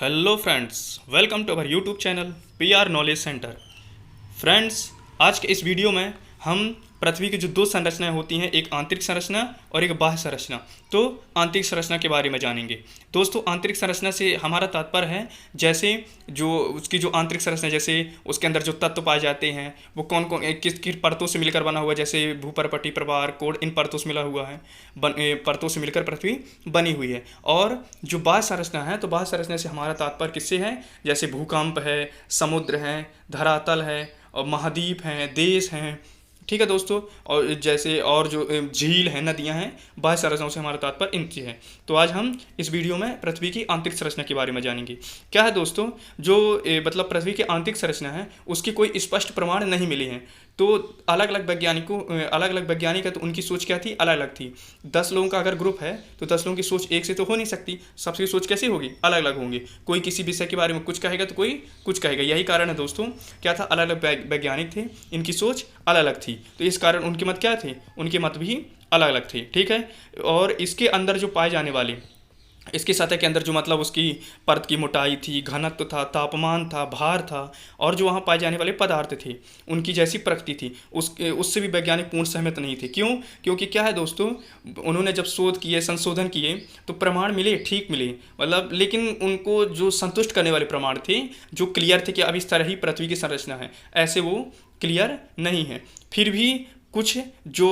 Hello friends, welcome to our YouTube channel PR knowledge centre. Friends, आज के इस video में हम पृथ्वी की जो दो संरचनाएं होती हैं, एक आंतरिक संरचना और एक बाह्य संरचना, तो आंतरिक संरचना के बारे में जानेंगे। दोस्तों, आंतरिक संरचना से हमारा तात्पर्य है जैसे जो उसकी जो आंतरिक संरचना, जैसे उसके अंदर जो तत्व पाए जाते हैं वो कौन कौन किस किस परतों से मिलकर बना हुआ है, जैसे भूपरपटी, प्रवार, कोर, इन परतों से मिला हुआ है, परतों से मिलकर पृथ्वी बनी हुई है। और जो बाह्य संरचना है, तो बाह्य संरचना से हमारा तात्पर्य किससे है, जैसे भूकंप है, समुद्र है, धरातल है, और महाद्वीप हैं, देश हैं। ठीक है दोस्तों, और जैसे और जो झील हैं, नदियां हैं, बाह्य संरचनाओं से हमारा तात्पर्य इनसे है। तो आज हम इस वीडियो में पृथ्वी की आंतरिक संरचना के बारे में जानेंगे। क्या है दोस्तों, जो मतलब पृथ्वी की आंतरिक संरचना है उसकी कोई स्पष्ट प्रमाण नहीं मिले हैं। तो अलग अलग वैज्ञानिक है, तो उनकी सोच क्या थी, अलग अलग थी। 10 लोगों का अगर ग्रुप है तो 10 लोगों की सोच एक से तो हो नहीं सकती, सबकी सोच कैसे होगी, अलग अलग होंगे। कोई किसी विषय के बारे में कुछ कहेगा तो कोई कुछ कहेगा। यही कारण है दोस्तों, क्या था, अलग अलग वैज्ञानिक थे, इनकी सोच अलग अलग थी, तो इस कारण उनके मत क्या थे, उनके मत भी अलग अलग थे। ठीक है, और इसके अंदर जो पाए जाने वाले, इसकी सतह के अंदर जो मतलब उसकी परत की मोटाई थी, घनत्व था, तापमान था, भार था, और जो वहाँ पाए जाने वाले पदार्थ थे उनकी जैसी प्रकृति थी, उससे भी वैज्ञानिक पूर्ण सहमत नहीं थे। क्यों? क्योंकि क्या है दोस्तों, उन्होंने जब शोध किए, संशोधन किए, तो प्रमाण मिले, ठीक मिले, मतलब, लेकिन उनको जो संतुष्ट करने वाले प्रमाण थे, जो क्लियर थे कि अब इस तरह ही पृथ्वी की संरचना है, ऐसे वो क्लियर नहीं है। फिर भी कुछ जो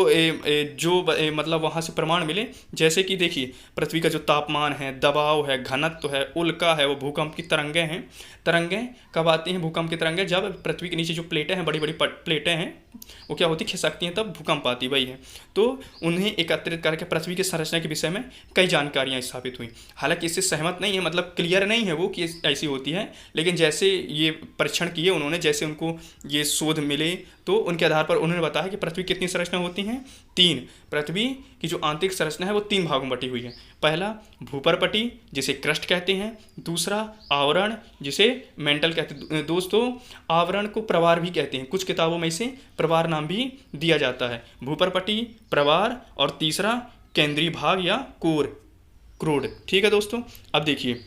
मतलब वहाँ से प्रमाण मिले, जैसे कि देखिए, पृथ्वी का जो तापमान है, दबाव है, घनत्व है, उल्का है, वो भूकंप की तरंगें हैं। तरंगें कब आती हैं भूकंप की तरंगें? जब पृथ्वी के नीचे जो प्लेटें हैं, बड़ी बड़ी प्लेटें हैं, वो क्या होती, खिसकती हैं, तब भूकंप आती वही है। तो उन्हें एकत्रित करके पृथ्वी की संरचना के विषय में कई जानकारियाँ स्थापित हुई। हालांकि इससे सहमत नहीं है, मतलब क्लियर नहीं है वो कि ऐसी होती है, लेकिन जैसे ये परीक्षण किए उन्होंने, जैसे उनको ये शोध मिले, तो उनके आधार पर उन्होंने बताया कि पृथ्वी कितनी संरचना होती हैं, 3। पृथ्वी की जो आंतरिक संरचना है वो 3 भागों में बटी हुई है। पहला भूपरपटी, जिसे क्रस्ट कहते हैं। दूसरा आवरण, जिसे मेंटल कहते हैं। दोस्तों, आवरण को प्रवार भी कहते हैं, कुछ किताबों में इसे प्रवार नाम भी दिया जाता है। भूपरपटी, प्रवार, और तीसरा केंद्रीय भाग या क्रोड। ठीक है दोस्तों, अब देखिए,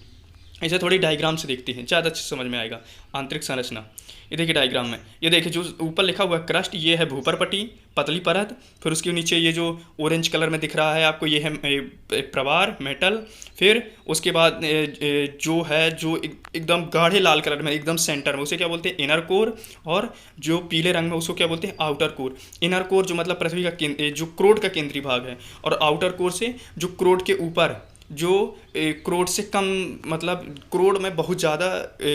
इसे थोड़ी डायग्राम से देखते हैं, ज़्यादा अच्छे समझ में आएगा। आंतरिक संरचना, ये देखिए डायग्राम में, ये देखिए जो ऊपर लिखा हुआ है क्रस्ट, ये है भूपरपटी, पतली परत। फिर उसके नीचे ये जो ऑरेंज कलर में दिख रहा है आपको, ये है प्रवार, मेटल। फिर उसके बाद जो है, जो एकदम गाढ़े लाल कलर में, एकदम सेंटर में, उसे क्या बोलते हैं, इनर कोर। और जो पीले रंग में, उसको क्या बोलते हैं, आउटर कोर। इनर कोर जो मतलब पृथ्वी का जो क्रोड का केंद्रीय भाग है, और आउटर कोर से जो क्रोड के ऊपर, जो क्रोड से कम, मतलब क्रोड में बहुत ज़्यादा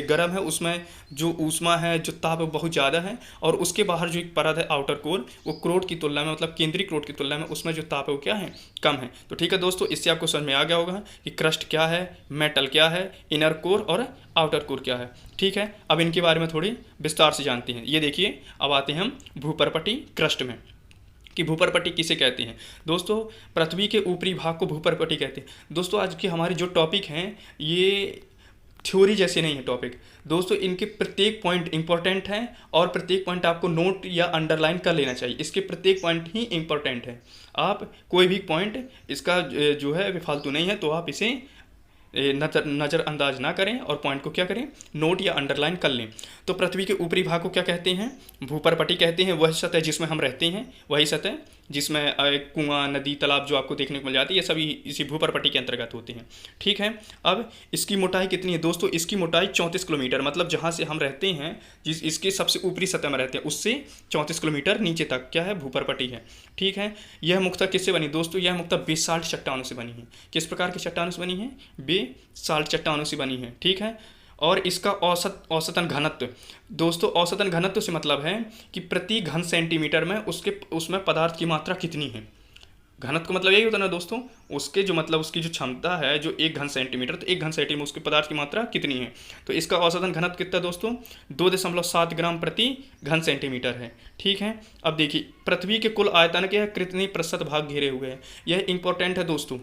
गर्म है, उसमें जो ऊष्मा है, जो ताप है, बहुत ज़्यादा है। और उसके बाहर जो एक परत है, आउटर कोर, वो क्रोड की तुलना में, मतलब केंद्रीय क्रोड की तुलना में, उसमें जो ताप है वो क्या है, कम है। तो ठीक है दोस्तों, इससे आपको समझ में आ गया होगा कि क्रस्ट क्या है, मेटल क्या है, इनर कोर और आउटर कोर क्या है। ठीक है, अब इनके बारे में थोड़ी विस्तार से जानते हैं। ये देखिए, अब आते हैं हम भूपरपटी, क्रस्ट में, कि भूपरपटी किसे कहते हैं। दोस्तों, पृथ्वी के ऊपरी भाग को भूपरपटी कहते हैं। दोस्तों, आज की हमारी जो टॉपिक हैं, ये थ्योरी जैसे नहीं है टॉपिक। दोस्तों, इनके प्रत्येक पॉइंट इंपॉर्टेंट हैं, और प्रत्येक पॉइंट आपको नोट या अंडरलाइन कर लेना चाहिए। इसके प्रत्येक पॉइंट ही इंपॉर्टेंट है। आप कोई भी पॉइंट इसका जो है फालतू नहीं है, तो आप इसे नज़रअंदाज ना करें, और पॉइंट को क्या करें, नोट या अंडरलाइन कर लें। तो पृथ्वी के ऊपरी भाग को क्या कहते हैं, भूपरपटी कहते हैं। वह सतह जिसमें हम रहते हैं, वही सतह जिसमें कुआं, नदी, तालाब जो आपको देखने को मिल जाती है, ये सभी इसी भूपरपटी के अंतर्गत होते हैं। ठीक है, अब इसकी मोटाई कितनी है दोस्तों, इसकी मोटाई 34 किलोमीटर, मतलब जहाँ से हम रहते हैं, जिस इसके सबसे ऊपरी सतह में रहते हैं, उससे 34 किलोमीटर नीचे तक क्या है, भूपरपटी है। ठीक है, यह मुख्यतः किससे बनी दोस्तों, यह मुख्यतः बेसाल्ट चट्टानों से बनी है। किस प्रकार की चट्टानों से बनी है, बेसाल्ट चट्टानों से बनी है। ठीक है, और इसका औसतन घनत्व, दोस्तों औसतन घनत्व से मतलब है कि प्रति घन सेंटीमीटर में उसमें पदार्थ की मात्रा कितनी है। घनत्व का मतलब यही होता है ना दोस्तों, उसके जो मतलब उसकी जो क्षमता है, जो 1 घन सेंटीमीटर, तो 1 घन सेंटीमीटर उसके पदार्थ की मात्रा कितनी है। तो इसका औसतन घनत्व कितना दोस्तों, 2.7 ग्राम प्रति घन सेंटीमीटर है। ठीक है, अब देखिए, पृथ्वी के कुल आयतन के कितने प्रतिशत भाग घेरे हुए हैं, यह इंपॉर्टेंट है दोस्तों।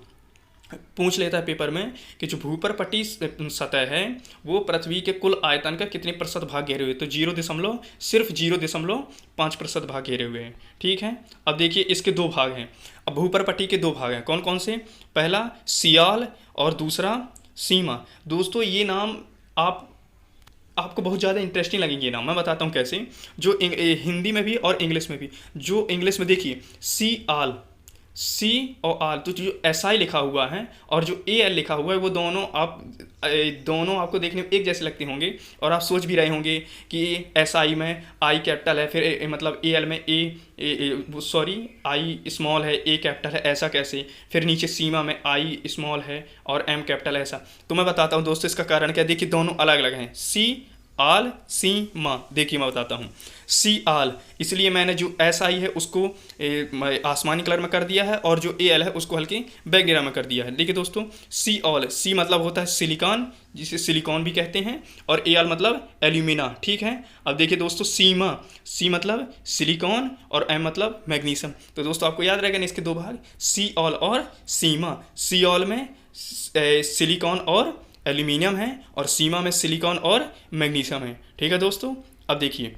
पूछ लेता है पेपर में कि जो भूपरपटी सतह है, वो पृथ्वी के कुल आयतन का कितने प्रतिशत भाग घेरे हुए, तो सिर्फ 0.5% भाग घेरे हुए हैं। ठीक है, अब देखिए, इसके 2 भाग हैं। अब भूपरपटी के 2 भाग हैं, कौन कौन से, पहला सियाल और दूसरा सीमा। दोस्तों, ये नाम आप आपको बहुत ज़्यादा इंटरेस्टिंग लगेंगे ना, मैं बताता हूँ कैसे। जो हिंदी में भी और इंग्लिश में भी, जो इंग्लिश में देखिए सी आल, सी और आल, तो जो एस आई लिखा हुआ है और जो ए एल लिखा हुआ है वो दोनों दोनों आपको देखने में एक जैसे लगते होंगे। और आप सोच भी रहे होंगे कि एस आई में आई कैपिटल है, फिर मतलब ए एल में सॉरी आई स्मॉल है, ए कैपिटल है, ऐसा कैसे। फिर नीचे सीमा में आई स्मॉल है और एम कैपिटल है, ऐसा। तो मैं बताता हूँ दोस्तों इसका कारण क्या। देखिए दोनों अलग अलग हैं, सी आल सी मा। देखिए मैं बताता हूँ, सी आल इसलिए मैंने जो एस आई है उसको आसमानी कलर में कर दिया है और जो ए एल है उसको हल्के बैगनी रंग में कर दिया है। देखिए दोस्तों, सी ऑल, सी मतलब होता है सिलिकॉन, जिसे सिलिकॉन भी कहते हैं, और ए एल मतलब एल्यूमिना, ठीक है। अब देखिए दोस्तों, सीमा, सी मतलब सिलिकॉन और एम मतलब मैग्नीशियम। तो दोस्तों आपको याद रहेगा ना इसके दो भाग, सी ऑल और सीमा। सी ऑल में सिलिकॉन और एल्यूमिनियम है और सीमा में सिलिकॉन और मैग्नीशियम है, ठीक है दोस्तों। अब देखिए,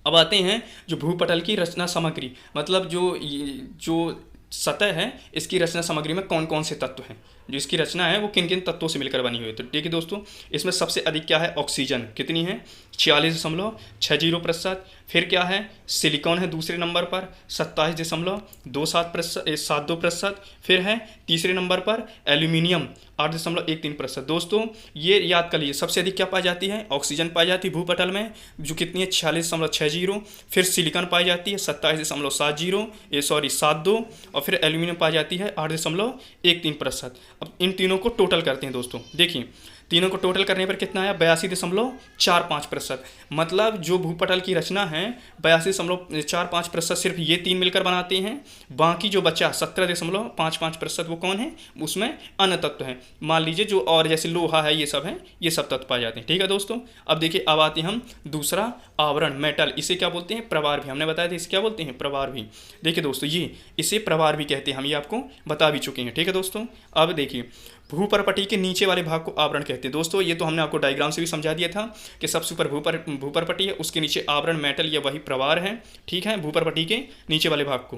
अब आते हैं जो भूपटल की रचना सामग्री, मतलब जो सतह है इसकी रचना सामग्री में कौन कौन से तत्व हैं, जो इसकी रचना है वो किन किन तत्वों से मिलकर बनी हुई है। तो देखिए दोस्तों, इसमें सबसे अधिक क्या है, ऑक्सीजन, कितनी है 46.60%। फिर क्या है, सिलिकॉन है दूसरे नंबर पर 27.27%। फिर है तीसरे नंबर पर एल्यूमिनियम 8.13%। दोस्तों ये याद कर लीजिए, सबसे अधिक क्या पाई जाती है, ऑक्सीजन पाई जाती है भूपटल में, जो कितनी है 46.60। फिर सिलिकॉन पाई जाती है 27.72, और फिर एल्यूमिनियम पाई जाती है 8.13%। अब इन तीनों को टोटल करते हैं दोस्तों। देखिए तीनों को टोटल करने पर कितना आया, 82.45%। मतलब जो भूपटल की रचना है 82.45% सिर्फ ये तीन मिलकर बनाते हैं। बाकी जो बचा 17.55% वो कौन है, उसमें अन्य तत्व हैं। मान लीजिए जो और जैसे लोहा है, ये सब हैं, ये सब तत्व पाए जाते हैं, ठीक है दोस्तों। अब देखिए, अब आते हैं हम दूसरा आवरण, मेटल, इसे क्या बोलते हैं, प्रवार भी। हमने बताया था इसे क्या बोलते हैं, प्रवार भी। देखिए दोस्तों, ये इसे प्रवार भी कहते हैं, हम ये आपको बता भी चुके हैं, ठीक है दोस्तों। अब देखिए, भूपरपटी के नीचे वाले भाग को आवरण कहते हैं। दोस्तों ये तो हमने आपको डायग्राम से भी समझा दिया था कि सबसे ऊपर भूपरपटी है, उसके नीचे आवरण मेटल या वही प्रवार है, ठीक है। भूपरपटी के नीचे वाले भाग को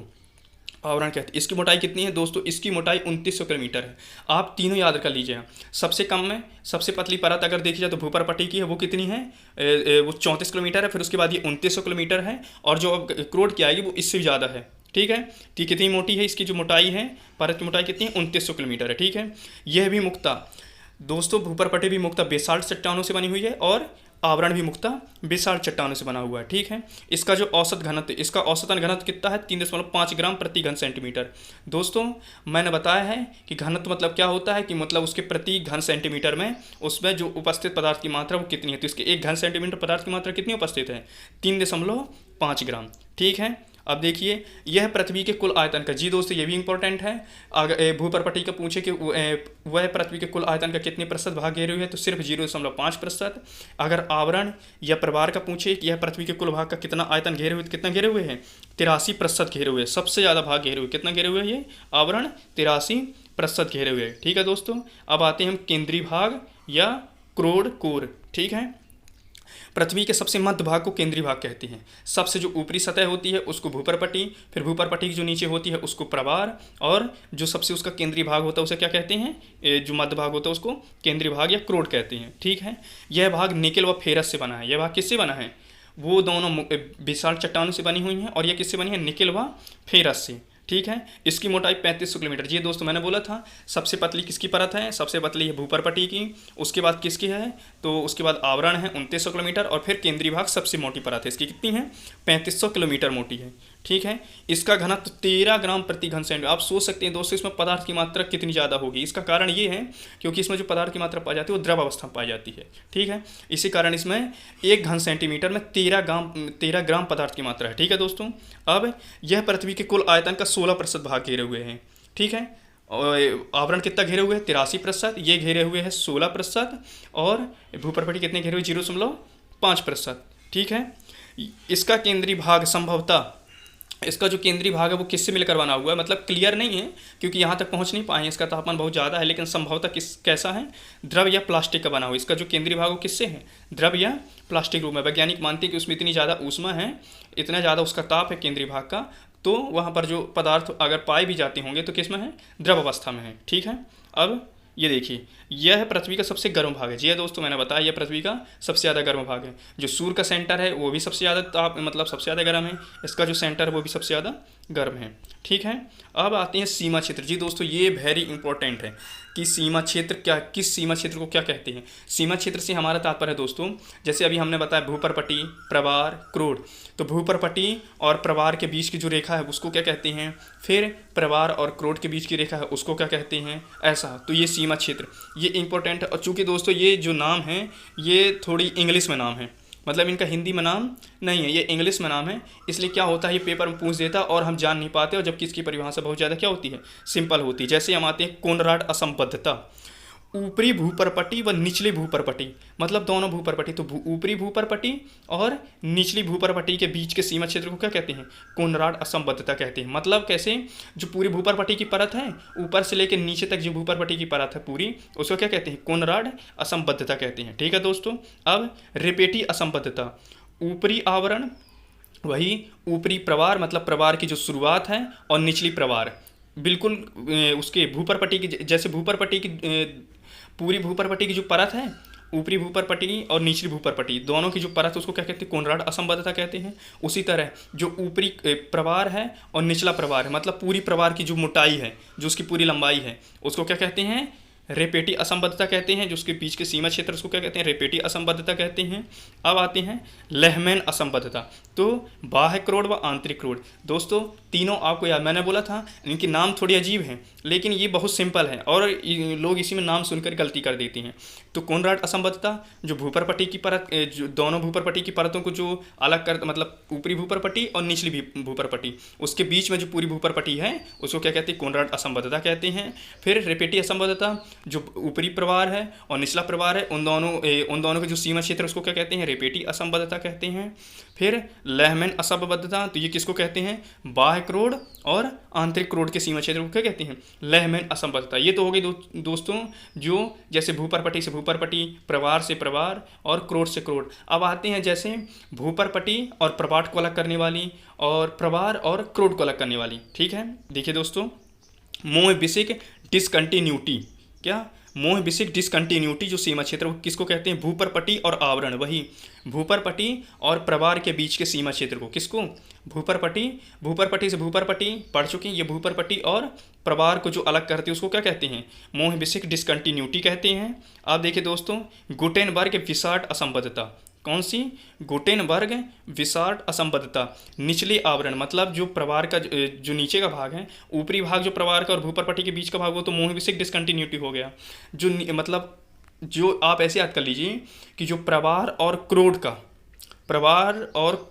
आवरण कहते हैं। इसकी मोटाई कितनी है दोस्तों, इसकी मोटाई 2900 किलोमीटर है। आप तीनों याद कर लीजिए। सबसे कम में सबसे पतली परत अगर देखी जाए तो भूपरपटी की है, वो कितनी है, वो 34 किलोमीटर है। फिर उसके बाद ये 2900 किलोमीटर है, और जो अब क्रोड की आएगी वो इससे भी ज़्यादा है, ठीक है। तो कितनी मोटी है, इसकी जो मोटाई है, परत की मोटाई कितनी है, 2900 किलोमीटर है, ठीक है। यह भी मुक्ता दोस्तों, भूपरपटी भी मुक्ता बेसाल्ट चट्टानों से बनी हुई है, और आवरण भी मुक्ता बेसाल्ट चट्टानों से बना हुआ है, ठीक है। इसका जो औसत घनत्व, इसका औसतन घनत्व कितना है, 3.5 ग्राम प्रति घन सेंटीमीटर। दोस्तों मैंने बताया है कि घनत्व मतलब क्या होता है, कि मतलब उसके प्रति घन सेंटीमीटर में उसमें जो उपस्थित पदार्थ की मात्रा वो कितनी है। तो इसके 1 घन सेंटीमीटर पदार्थ की मात्रा कितनी उपस्थित है, 3.5 ग्राम, ठीक है। अब देखिए, यह पृथ्वी के कुल आयतन का, जी दोस्तों ये भी इंपॉर्टेंट है। अगर भूपरपटी का पूछे कि वह पृथ्वी के कुल आयतन का कितने प्रतिशत भाग घेरे हुए है, तो सिर्फ 0.5%। अगर आवरण या प्रवार का पूछे कि यह पृथ्वी के कुल भाग का कितना आयतन घेरे हुए, कितना घेरे हुए हैं, 83% घेरे हुए, सबसे ज़्यादा भाग घेरे हुए। कितना घेरे हुए हैं ये आवरण, 83% घेरे हुए, ठीक है दोस्तों। अब आते हैं हम केंद्रीय भाग या क्रोड कोर, ठीक है। पृथ्वी के सबसे मध्य भाग को केंद्रीय भाग कहते हैं। सबसे जो ऊपरी सतह होती है उसको भूपरपटी, फिर भूपरपटी की जो नीचे होती है उसको प्रवार, और जो सबसे उसका केंद्रीय भाग होता है उसे क्या कहते हैं, जो मध्य भाग होता है उसको केंद्रीय भाग या क्रोड कहते हैं, ठीक है। यह भाग निकेल व फेरस से बना है। यह भाग किससे बना है, वो दोनों बेसाल्ट चट्टानों से बनी हुई हैं, और यह किससे बनी है, निकेल व फेरस से, ठीक है। इसकी मोटाई 3500 किलोमीटर। जी दोस्तों मैंने बोला था सबसे पतली किसकी परत है, सबसे पतली है भूपरपटी की, उसके बाद किसकी है, तो उसके बाद आवरण है 2900 किलोमीटर, और फिर केंद्रीय भाग सबसे मोटी परत है, इसकी कितनी है, 3500 किलोमीटर मोटी है, ठीक है। इसका घनत्व 13 ग्राम प्रति घन सेंटीमीटर। आप सोच सकते हैं दोस्तों इसमें पदार्थ की मात्रा कितनी ज़्यादा होगी। इसका कारण ये है क्योंकि इसमें जो पदार्थ की मात्रा पाई जाती है वो द्रव अवस्था में पाई जाती है, ठीक है। इसी कारण इसमें 1 घन सेंटीमीटर में 13 ग्राम पदार्थ की मात्रा है, ठीक है दोस्तों। अब यह पृथ्वी के कुल आयतन का 16% भाग घेरे हुए हैं, ठीक है। और आवरण कितना घेरे हुए हैं, 83%, ये घेरे हुए हैं 16%, और भूपरपटी कितने घेरे हुए, 0.5%, ठीक है। इसका केंद्रीय भाग संभवतः, इसका जो केंद्रीय भाग है वो किससे मिलकर बना हुआ है, मतलब क्लियर नहीं है क्योंकि यहाँ तक पहुँच नहीं पाए हैं, इसका तापमान बहुत ज़्यादा है, लेकिन संभवतः कैसा है, द्रव या प्लास्टिक का बना हुआ। इसका जो केंद्रीय भाग वो किससे है, द्रव या प्लास्टिक रूप में। वैज्ञानिक मानते हैं कि उसमें इतनी ज़्यादा ऊष्मा है, इतना ज़्यादा उसका ताप है केंद्रीय भाग का, तो वहाँ पर जो पदार्थ अगर पाए भी जाते होंगे तो किस में है, द्रव अवस्था में है, ठीक है। अब ये देखिए, यह पृथ्वी का सबसे गर्म भाग है। जी हाँ दोस्तों, मैंने बताया यह पृथ्वी का सबसे ज़्यादा गर्म भाग है। जो सूर्य का सेंटर है वो भी सबसे ज़्यादा मतलब सबसे ज़्यादा गर्म है। इसका जो सेंटर है वो भी सबसे ज़्यादा गर्म है। ठीक है, अब आते हैं सीमा क्षेत्र। जी दोस्तों, ये वेरी इंपॉर्टेंट है कि सीमा क्षेत्र क्या, किस सीमा क्षेत्र को क्या कहते हैं। सीमा क्षेत्र से हमारा तात्पर्य है दोस्तों, जैसे अभी हमने बताया भूपर्पटी, प्रवार, क्रोड। तो भूपर्पटी और प्रवार के बीच की जो रेखा है उसको क्या कहते हैं, फिर प्रवार और क्रोड के बीच की रेखा है उसको क्या कहते हैं, ऐसा। तो ये सीमा क्षेत्र, ये इंपॉर्टेंट है। और चूँकि दोस्तों ये जो नाम है ये थोड़ी इंग्लिश में नाम है, मतलब इनका हिंदी में नाम नहीं है, ये इंग्लिश में नाम है। इसलिए क्या होता है, ये पेपर में पूछ देता और हम जान नहीं पाते, और जबकि इसकी परिभाषा बहुत ज़्यादा क्या होती है, सिंपल होती है। जैसे हम आते हैं कोनराड असंबद्धता, ऊपरी भूपर्पटी व निचली भूपर्पटी, मतलब दोनों भूपर्पटी। तो ऊपरी भूपर्पटी और निचली भूपर्पटी के बीच के सीमा क्षेत्र को क्या कहते हैं, कोनराड असंबद्धता कहते हैं। मतलब कैसे, जो पूरी भूपर्पटी की परत है ऊपर से लेकर नीचे तक जो भूपर्पटी की परत है पूरी, उसको क्या कहते हैं, कोनराड असंबद्धता कहते हैं। ठीक है दोस्तों, अब रेपेटी असंबद्धता, ऊपरी आवरण वही ऊपरी प्रवार, मतलब प्रवार की जो शुरुआत है, और निचली प्रवार बिल्कुल उसके भूपर्पटी की, जैसे भूपर्पटी की पूरी भूपर्पटी की जो परत है, ऊपरी भूपर्पटी और निचली भूपर्पटी दोनों की जो परत है उसको क्या कहते हैं, कोनराड असंबद्धता कहते हैं। उसी तरह जो ऊपरी प्रवार है और निचला प्रवार है, मतलब पूरी प्रवार की जो मोटाई है, जो उसकी पूरी लंबाई है, उसको क्या कहते हैं, रेपेटी असंबद्धता कहते हैं। जो उसके बीच के सीमा क्षेत्र उसको क्या कहते हैं, रेपेटी असंबद्धता कहते हैं। अब आते हैं लेहमैन असंबद्धता। तो बाह्य क्रोड व आंतरिक क्रोड, दोस्तों तीनों आपको याद, मैंने बोला था इनके नाम थोड़ी अजीब हैं लेकिन ये बहुत सिंपल है और लोग इसी में नाम सुनकर गलती कर देते हैं। तो कोनराड असंबद्धता, जो भूपर्पटी की परत, जो दोनों भूपर्पटी की परतों को जो अलग कर, मतलब ऊपरी भूपर्पटी और निचली भूपर्पटी, उसके बीच में जो पूरी भूपर्पटी है उसको क्या कहते हैं, कोनराड असंबद्धता कहते हैं। फिर रेपेटी असंबद्धता, जो ऊपरी प्रवार है और निचला प्रवार है, उन दोनों के जो सीमा क्षेत्र उसको क्या कहते हैं, रेपेटी असंबद्धता कहते हैं। फिर लेहमैन असंबद्धता, तो ये किसको कहते हैं, बाह्य क्रोड और आंतरिक क्रोड के सीमा क्षेत्र को क्या कहते हैं, लेहमैन असंबद्धता। ये तो हो गई दोस्तों जो जैसे भूपर्पटी से भूपर्पटी, प्रवार से प्रवार और क्रोड से क्रोड। अब आते हैं जैसे भूपर्पटी और प्रवार को अलग करने वाली और प्रवार और क्रोड को अलग करने वाली। ठीक है, देखिए दोस्तों, मोहविसिक डिसकंटिन्यूटी, क्या मोहविसिक डिसकंटिन्यूटी जो सीमा क्षेत्र किसको कहते हैं, भूपर्पटी और आवरण, वही भूपर्पटी और प्रवार के बीच के सीमा क्षेत्र को, किसको, भूपर्पटी से भूपर्पटी पढ़ चुके हैं, ये भूपर्पटी और प्रवार को जो अलग करते हैं उसको क्या कहते हैं, मोहविसिक डिसकंटिन्यूटी कहते हैं। आप देखिए दोस्तों, गुटेनबर्ग विसार्ट असंबद्धता, कौन सी, गुटेनबर्ग विसार्ट असंबद्धता, निचले आवरण, मतलब जो प्रवार का जो नीचे का भाग है, ऊपरी भाग जो प्रवार का और भूपर्पटी के बीच का भाग, वो तो मोहविसिक डिसकंटिन्यूटी हो गया। जो मतलब जो आप ऐसे याद कर लीजिए कि जो प्रवार और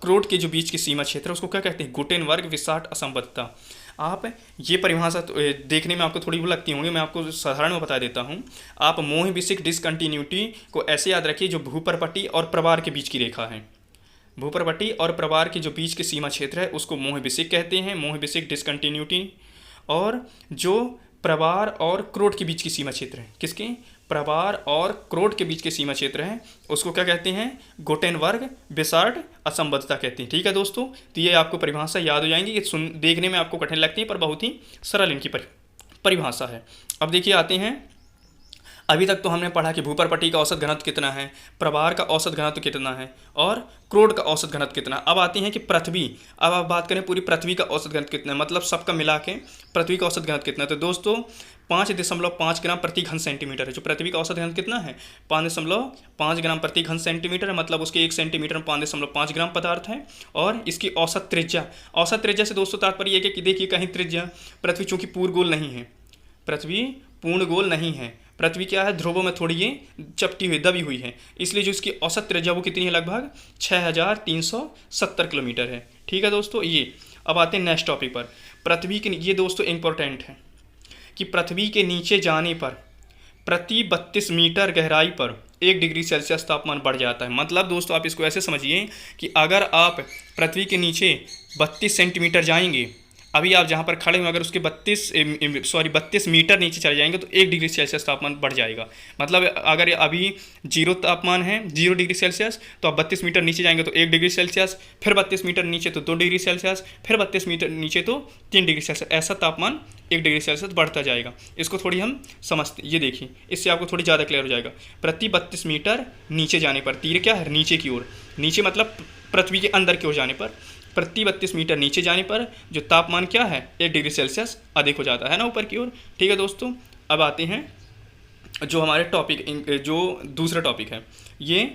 क्रोड के जो बीच की सीमा क्षेत्र है उसको क्या कहते हैं, गुटेनबर्ग विसार्ट असंबद्धता। आप ये परिभाषा देखने में आपको थोड़ी वो लगती होंगी, मैं आपको साधारण में बता देता हूँ। आप मोहविसिक डिसकंटिन्यूटी को ऐसे याद रखिए, जो भूपर्पटी और प्रवार के बीच की रेखा है, भूपर्पटी और प्रवार के जो बीच के सीमा क्षेत्र है उसको मोहविसिक कहते हैं, मोहविसिक डिसकंटिन्यूटी। और जो प्रवार और क्रोड के बीच की सीमा क्षेत्र है, किसके, प्रवार और क्रोड के बीच के सीमा क्षेत्र है, उसको क्या कहते हैं, गुटेनबर्ग विसार्ट असंबद्धता कहते हैं। ठीक है दोस्तों, तो ये आपको परिभाषा याद हो जाएंगी, ये देखने में आपको कठिन लगती है पर बहुत ही सरल इनकी परिभाषा है। अब देखिए आते हैं, अभी तक तो हमने पढ़ा कि भूपर्पटी का औसत घनत्व कितना है, प्रवार का औसत घनत्व कितना है और क्रोड का औसत घनत्व कितना। अब आती हैं कि पृथ्वी, अब आप बात करें पूरी पृथ्वी का औसत घनत्व कितना है, मतलब सबका मिला के पृथ्वी का औसत घनत्व कितना है। तो दोस्तों 5.5 ग्राम प्रति घन सेंटीमीटर है। जो पृथ्वी का औसत घनत्व कितना है, 5.5 ग्राम प्रति घन सेंटीमीटर है, मतलब उसके 1 सेंटीमीटर में 5.5 ग्राम पदार्थ है। और इसकी औसत त्रिज्या से दोस्तों तात्पर्य ये कि देखिए कहीं त्रिज्या, पृथ्वी चूँकि पूर्ण गोल नहीं है, पृथ्वी पूर्ण गोल नहीं है, पृथ्वी क्या है, ध्रुवों में थोड़ी ये चपटी हुई, दबी हुई है, इसलिए जो इसकी औसत त्रिज्या वो कितनी है, लगभग 6370 किलोमीटर है। ठीक है दोस्तों, ये अब आते हैं नेक्स्ट टॉपिक पर। पृथ्वी के, ये दोस्तों इंपॉर्टेंट है कि पृथ्वी के नीचे जाने पर प्रति 32 मीटर गहराई पर 1 डिग्री सेल्सियस तापमान बढ़ जाता है। मतलब दोस्तों आप इसको ऐसे समझिए कि अगर आप पृथ्वी के नीचे 32 सेंटीमीटर जाएंगे, अभी आप जहाँ पर खड़े हैं अगर उसके 32 मीटर नीचे चले जाएंगे तो 1 डिग्री सेल्सियस तापमान बढ़ जाएगा। मतलब अगर अभी 0 तापमान है, 0 डिग्री सेल्सियस, तो आप 32 मीटर नीचे जाएंगे तो 1 डिग्री सेल्सियस, फिर 32 मीटर नीचे तो 2 डिग्री सेल्सियस, फिर 32 मीटर नीचे तो 3 डिग्री सेल्सियस, ऐसा तापमान 1 डिग्री सेल्सियस बढ़ता जाएगा। इसको थोड़ी हम समझते, ये देखिए, इससे आपको थोड़ी ज़्यादा क्लियर हो जाएगा। प्रति 32 मीटर नीचे जाने पर, तीर क्या है, नीचे की ओर, नीचे मतलब पृथ्वी के अंदर की ओर जाने पर, प्रति 32 मीटर नीचे जाने पर जो तापमान क्या है, 1 डिग्री सेल्सियस अधिक हो जाता है ना ऊपर की ओर। ठीक है दोस्तों, अब आते हैं जो हमारे टॉपिक, जो दूसरा टॉपिक है, ये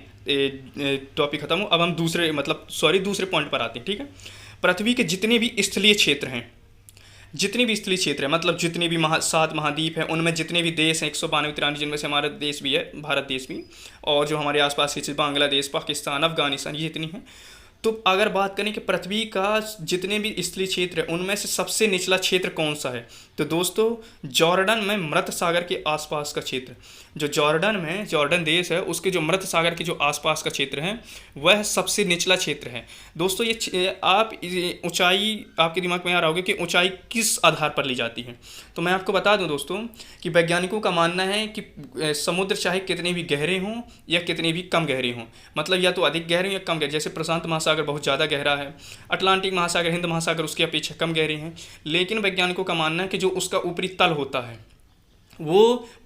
टॉपिक खत्म हो, अब हम दूसरे पॉइंट पर आते हैं। ठीक है, पृथ्वी के जितने भी स्थलीय क्षेत्र हैं, जितने भी स्थलीय क्षेत्र हैं, मतलब जितने भी 7 महाद्वीप हैं, उनमें जितने भी देश हैं 192-93, जिनमें से हमारा देश भी है, भारत देश भी, और जो हमारे आसपास के बांग्लादेश, पाकिस्तान, अफगानिस्तान, ये जितनी हैं। तो अगर बात करें कि पृथ्वी का जितने भी स्थलीय क्षेत्र है उनमें से सबसे निचला क्षेत्र कौन सा है, तो दोस्तों जॉर्डन में मृत सागर के आसपास का क्षेत्र, जो जॉर्डन देश है उसके जो मृत सागर के जो आसपास का क्षेत्र है वह सबसे निचला क्षेत्र है। दोस्तों ये आप ऊंचाई, आपके दिमाग में आ रहा होगा कि ऊंचाई किस आधार पर ली जाती है। तो मैं आपको बता दूं दोस्तों कि वैज्ञानिकों का मानना है कि समुद्र चाहे कितने भी गहरे हों या कितने भी कम गहरे हों, मतलब या तो अधिक गहरे हों या कम गहरे, जैसे प्रशांत महासागर बहुत ज़्यादा गहरा है, अटलांटिक महासागर, हिंद महासागर उसकी अपेक्षा कम गहरे हैं, लेकिन वैज्ञानिकों का मानना है कि जो उसका ऊपरी तल होता है वो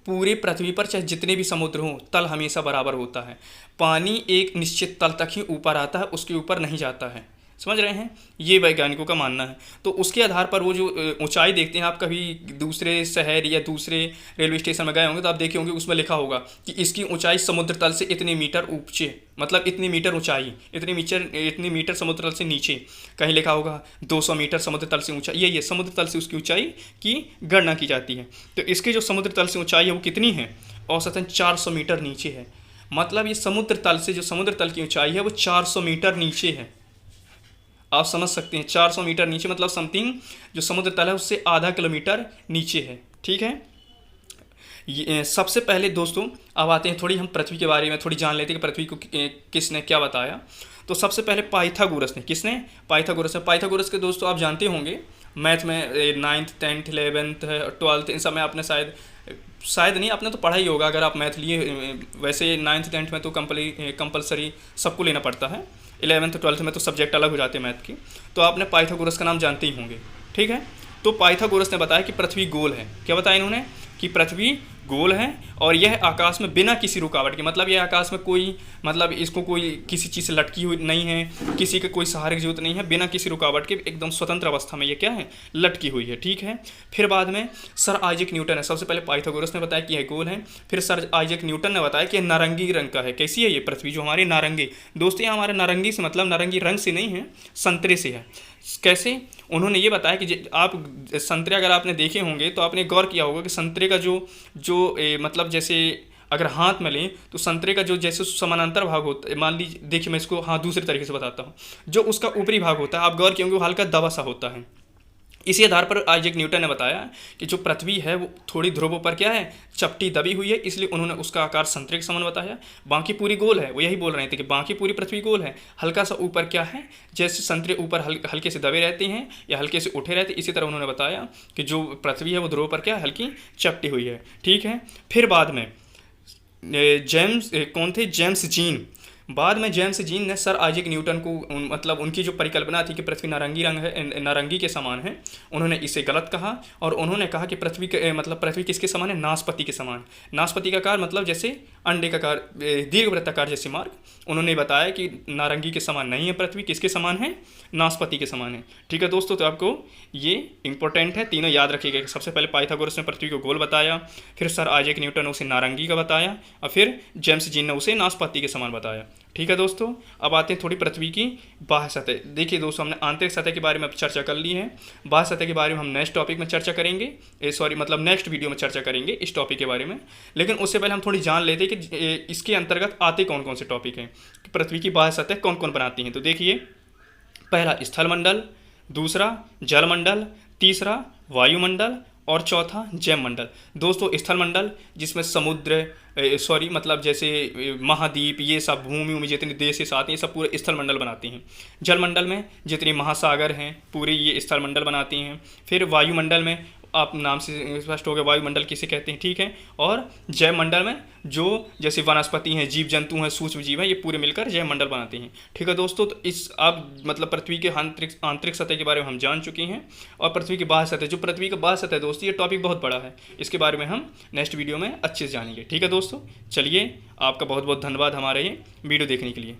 पूरे पृथ्वी पर चाहे जितने भी समुद्र हों, तल हमेशा बराबर होता है। पानी एक निश्चित तल तक ही ऊपर आता है, उसके ऊपर नहीं जाता है। समझ रहे हैं, ये वैज्ञानिकों का मानना है। तो उसके आधार पर वो जो ऊंचाई देखते हैं, आप कभी दूसरे शहर या दूसरे रेलवे स्टेशन में गए होंगे तो आप देखे होंगे उसमें लिखा होगा कि इसकी ऊंचाई समुद्र तल से इतने मीटर ऊंचे, मतलब इतनी मीटर ऊंचाई, इतनी मीटर समुद्र तल से नीचे, कहीं लिखा होगा 200 मीटर समुद्र तल से ऊंचा, ये समुद्र तल से उसकी ऊंचाई की गणना की जाती है। तो इसकी जो समुद्र तल से ऊंचाई है वो कितनी है, औसतन 400 मीटर नीचे है। मतलब ये समुद्र तल से जो समुद्र तल की ऊंचाई है वो 400 मीटर नीचे है। आप समझ सकते हैं 400 मीटर नीचे, मतलब समथिंग जो समुद्र तल है उससे आधा किलोमीटर नीचे है। ठीक है, सबसे पहले दोस्तों अब आते हैं, थोड़ी हम पृथ्वी के बारे में थोड़ी जान लेते हैं कि पृथ्वी को किसने क्या बताया। तो सबसे पहले पाइथागोरस ने, किसने, पाइथागोरस के दोस्तों आप जानते होंगे मैथ में 9th 10th 11th 12th इन सब में आपने शायद नहीं, आपने तो पढ़ा ही होगा अगर आप मैथ लिए। वैसे 9th 10th में तो कंपलसरी सबको लेना पड़ता है, 11th 12th में तो सब्जेक्ट अलग हो जाते हैं मैथ की। तो आपने पाइथागोरस का नाम जानते ही होंगे। ठीक है, तो पाइथागोरस ने बताया कि पृथ्वी गोल है। क्या बताया इन्होंने, कि पृथ्वी गोल है और यह आकाश में बिना किसी रुकावट के, मतलब यह आकाश में कोई, मतलब इसको कोई किसी चीज़ से लटकी हुई नहीं है, किसी के कोई सहारे की जरूरत नहीं है, बिना किसी रुकावट के एकदम स्वतंत्र अवस्था में ये क्या है, लटकी हुई है। ठीक है, फिर बाद में सर आइजैक न्यूटन है, सबसे पहले पाइथागोरस ने बताया कि यह गोल है, फिर सर आइजैक न्यूटन ने बताया कि यह नारंगी रंग का है। कैसी है ये पृथ्वी, जो हमारे नारंगी, दोस्तों यहाँ हमारे नारंगी से मतलब नारंगी रंग से नहीं है, संतरे से है। कैसे, उन्होंने ये बताया कि आप संतरे अगर आपने देखे होंगे तो आपने गौर किया होगा कि संतरे का मतलब जैसे अगर हाथ में लें तो संतरे का जो जैसे समानांतर भाग होता है, मान लीजिए, देखिए मैं इसको दूसरे तरीके से बताता हूँ, जो उसका ऊपरी भाग होता है आप गौर किए होंगे वो हल्का दबा सा होता है। इसी आधार पर आइजैक न्यूटन ने बताया कि जो पृथ्वी है वो थोड़ी ध्रुवों पर क्या है, चपटी दबी हुई है, इसलिए उन्होंने उसका आकार संतरे के समान बताया। बाकी पूरी गोल है, वो यही बोल रहे थे कि बाकी पूरी पृथ्वी गोल है, हल्का सा ऊपर क्या है, जैसे संतरे ऊपर हल्के से दबे रहते हैं या हल्के से उठे रहते हैं, इसी तरह उन्होंने बताया कि जो पृथ्वी है वो ध्रुवों पर क्या है, हल्की चपटी हुई है। ठीक है, फिर बाद में जेम्स जीन, बाद में जेम्स जीन ने सर आइजैक न्यूटन को मतलब उनकी जो परिकल्पना थी कि पृथ्वी नारंगी रंग है, नारंगी के समान है, उन्होंने इसे गलत कहा और उन्होंने कहा कि पृथ्वी किसके समान है, नाशपाती के समान। नाशपाती का आकार मतलब जैसे अंडे का आकार, दीर्घवृत्ताकार जैसे मार्ग, उन्होंने बताया कि नारंगी के समान नहीं है पृथ्वी, किसके समान है, नाशपाती के समान है। ठीक है दोस्तों, तो आपको ये इंपॉर्टेंट है, तीनों याद रखिएगा। सबसे पहले पाइथागोरस ने पृथ्वी को गोल बताया, फिर सर आइजैक न्यूटन ने उसे नारंगी का बताया और फिर जेम्स जीन ने उसे नाशपाती के समान बताया। ठीक है दोस्तों, अब आते हैं थोड़ी पृथ्वी की बाह्य सतह। देखिए दोस्तों, हमने आंतरिक सतह के बारे में अब चर्चा कर ली है, बाह्य सतह के बारे में हम नेक्स्ट टॉपिक में चर्चा करेंगे, नेक्स्ट वीडियो में चर्चा करेंगे इस टॉपिक के बारे में। लेकिन उससे पहले हम थोड़ी जान लेते हैं कि इसके अंतर्गत आते कौन कौन से टॉपिक हैं, पृथ्वी की बाह्य सतह कौन कौन बनाती हैं। तो देखिए, पहला स्थलमंडल, दूसरा जलमंडल, तीसरा वायुमंडल और चौथा जैव मंडल। दोस्तों स्थल मंडल जिसमें समुद्र मतलब जैसे महाद्वीप, ये सब भूमि उमी जितने देश आते हैं, ये सब पूरे स्थल मंडल बनाती हैं। जल मंडल में जितने महासागर हैं पूरे ये स्थल मंडल बनाती हैं। फिर वायुमंडल में आप नाम से स्पष्ट हो गया वायुमंडल किसे कहते हैं, ठीक है। और जैव मंडल में जो जैसे वनस्पति हैं, जीव जंतु हैं, सूक्ष्म जीव हैं, ये पूरे मिलकर जैव मंडल बनाते हैं, ठीक है दोस्तों। तो इस अब मतलब पृथ्वी के आंतरिक सतह के बारे में हम जान चुके हैं। और पृथ्वी की बाह्य सतह, जो पृथ्वी का बाह्य सतह है दोस्तों, ये टॉपिक बहुत बड़ा है, इसके बारे में हम नेक्स्ट वीडियो में अच्छे से जानेंगे, ठीक है दोस्तों। चलिए, आपका बहुत बहुत धन्यवाद हमारे ये वीडियो देखने के लिए।